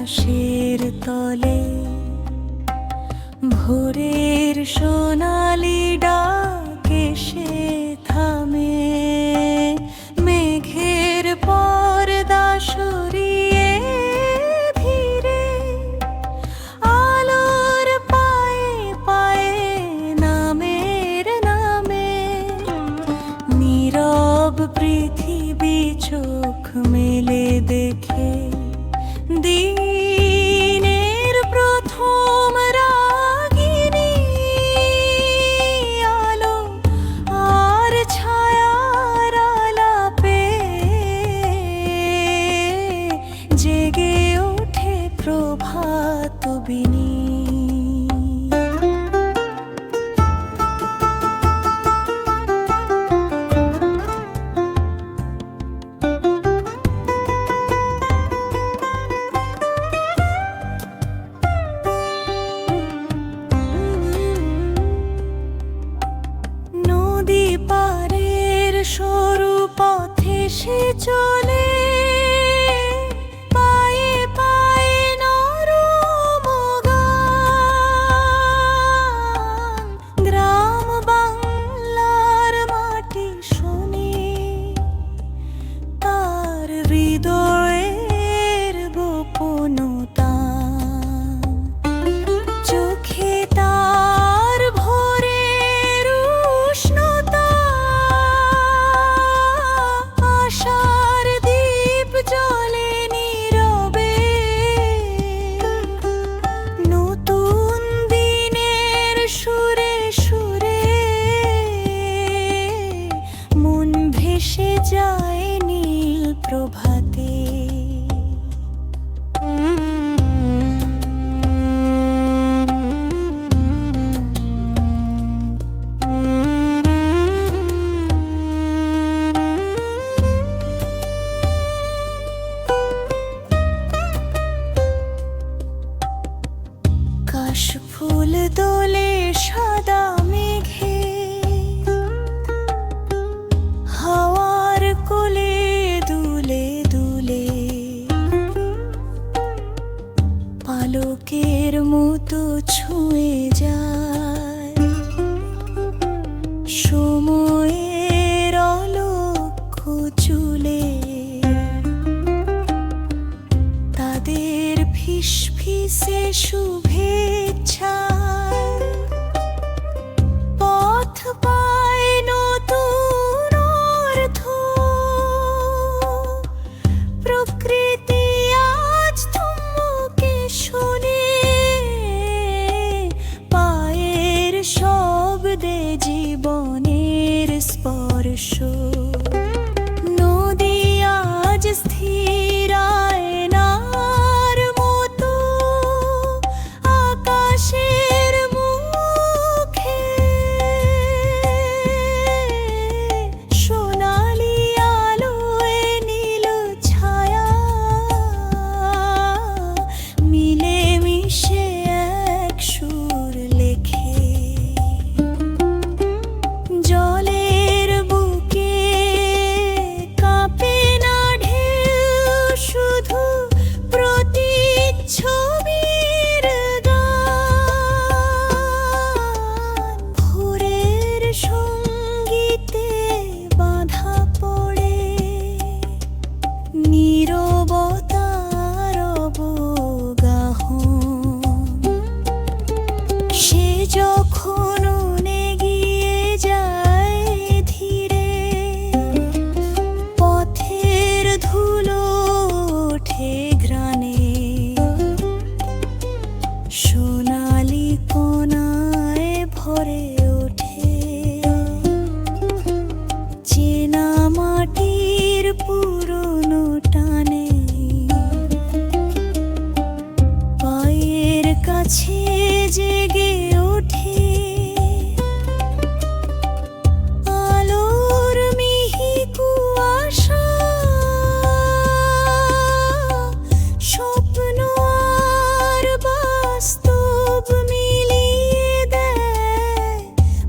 আকাশের তলে ভোরের সোনালি ডাক এসে থামে, মেঘের পর্দা সরিয়ে ধীরে আলোর পায়ে পায়ে নামের নামে। নীরব পৃথিবী চোখ মেলে দেখে দিনের প্রথম রাগিনী আলো আর ছায়ার আলাপে জেগে ওঠে প্রভাত বিনি। পারের সরু পথে সে চলে, পায়ে পায়ে নরম গান। গ্রাম বাংলার মাটি শুনে তার হৃদয়ের গোপনতা, চোখে তার ভোরের উষ্ণতা, আশার দীপ জ্বলে নীরবে। নতুন দিনের সুরে সুরে মন ভেসে যায় নীল প্রভাতে। কাশফুল দোলে সাদা মেঘে, হাওয়ার কোলে দুলে দুলে, পালকের মতো ছুঁয়ে যায় সময়ের অলক্ষ্য চুলে। তাদের ফিসফিসে শুভেচ্ছায় পথ পায় নতুন অর্থ। প্রকৃতি আজ থমকে শোনে পায়ের শব্দে জীবনের স্পর্শ। নদী আজ স্থির আয়নার মতো আকাশের মুখে। সোনালি আলোয় নীল ছায়া মিলে মিশে এক সুর লেখে। জলের বুকে কাঁপে না ঢেউ, শুধু প্রতিচ্ছবির গান। ভোরের সঙ্গীতে বাঁধা পড়ে নীরবতার অবগাহন। সে যখন এগিয়ে যায় ধীরে, পথের ধুলো ওঠে ঘ্রাণে। সোনালি কোনায় ভরে ওঠে চেনা মাটির পুরনো টানে। পায়ের কাছে জেগে ওঠে আলোর মিহি কুয়াশা। স্বপ্ন আর বাস্তব মিলিয়ে দেয়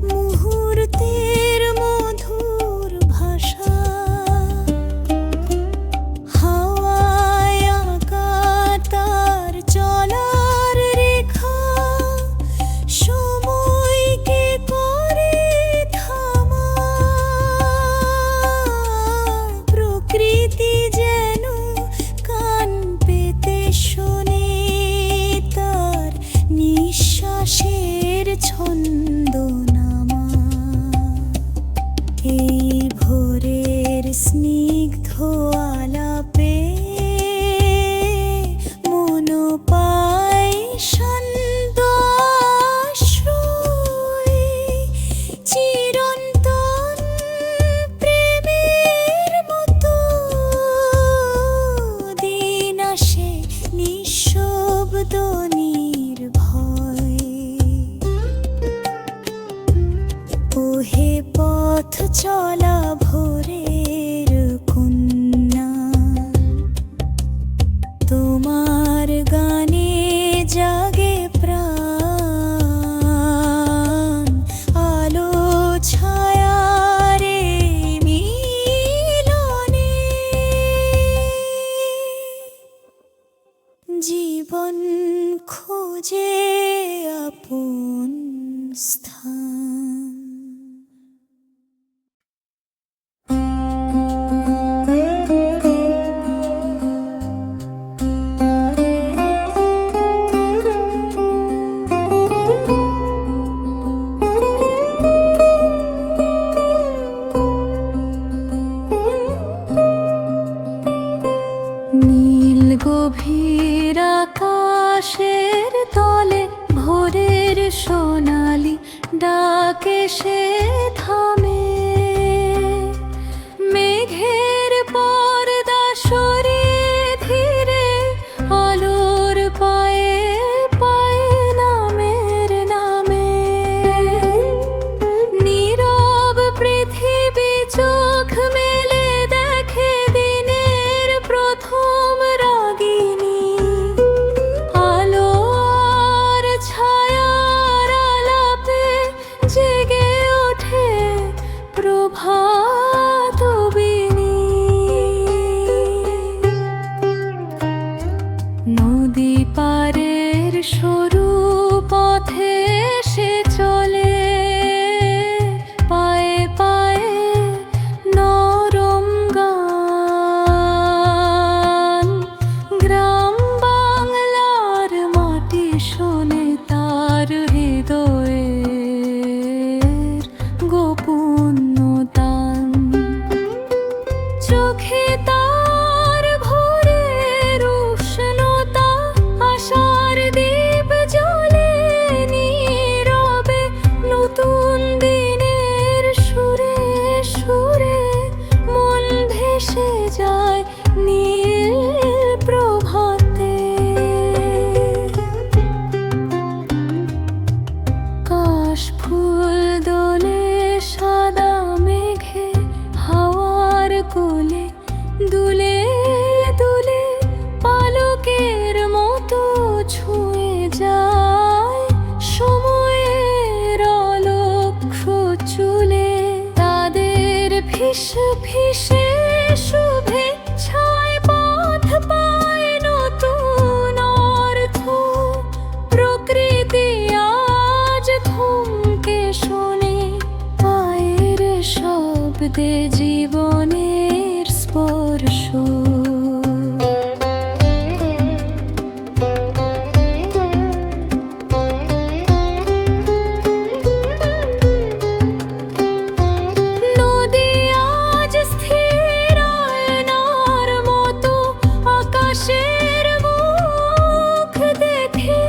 মুহূর্তের মধুর ভাষা। হাওয়ায় আঁকা তার পায় শান্ত আশ্রয়, চিরন্তন প্রেমের মতো দিন আসে নিঃশব্দ নির্ভয়। ওহে পথ চলা ভোরের কন্যা, তোমার গানে জাগে প্রাণ, আলো ছায়ার এই মিলনে জীবন খোঁজে আপন স্থান। নীল গভীর আকাশের তলে ভোরের সোনালি ডাকে সে থামে, মেঘের পর্দা সরিয়ে ধীরে আলোর পায়ে পায়ে নামের নামে। নীরব পৃথিবী চোখ মেলে দেখে দিনের প্রথম রাগিনী, আলো আর ছায়ার আলাপে জেগে ওঠে প্রভাত বিনি। নদী পারের সরু পথে সে চলে, পায়ে পায়ে নরম গান। গ্রাম বাংলার মাটি শোনে তার হৃদয়ের গোপন তান। চোখে তার ভোরের উষ্ণতা, আশার দীপ জ্বলে নীরবে নতুন দিনের সুরে সুরে মন ভেসে যায় নীল প্রভাতে। কাশ ফুল দোলে সাদা মেঘে হাওয়ার কোলে দুলে দুলে পালকের মতো ছুঁয়ে যায় সময়ের অলক্ষ চুলে। তাদের ফিস ফিসে শুভেচ্ছায় পথ পায় নতুন অর্থ। প্রকৃতি আজ থমকে শোনে পায়ের শব্দে জীবনের স্পর্শ। নদী আজ স্থির আয়নার মতো আকাশের মুখ দেখে,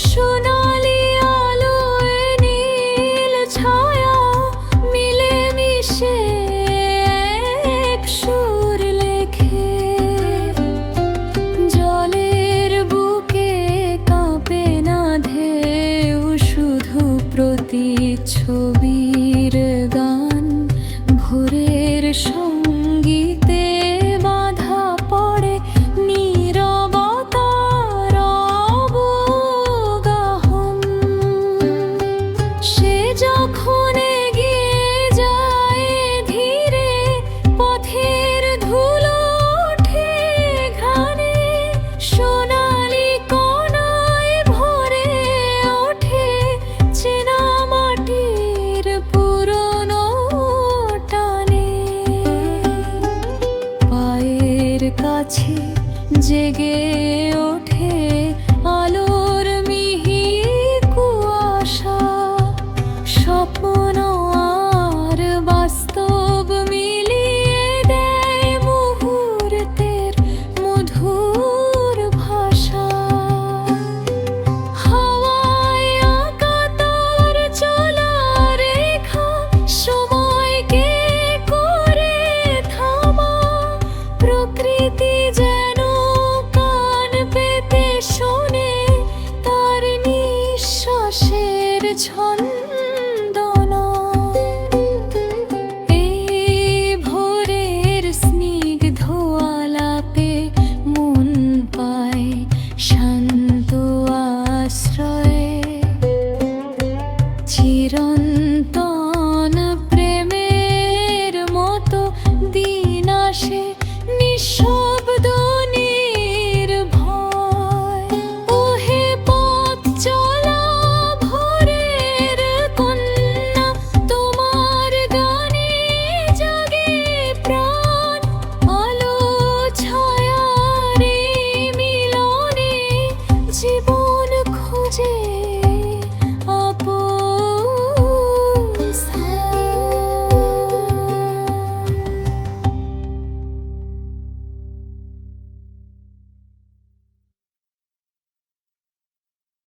সোনালি আলোয় নীল ছায়া মিলে মিশে এক সুর লেখে। জলের বুকে কাঁপে না ঢেউ, শুধু প্রতিচ্ছবির গান। ভোরের সঙ্গীতে বাধা পড়ে নীরবতার অবগাহন। সে যখন এগিয়ে যায় ধীরে, পথের ধুলো ওঠে ঘ্রাণে। সোনালি কোনায় ভরে ওঠে চেনা মাটির পুরনো টানে। পায়ের কাছে জেগে ওঠে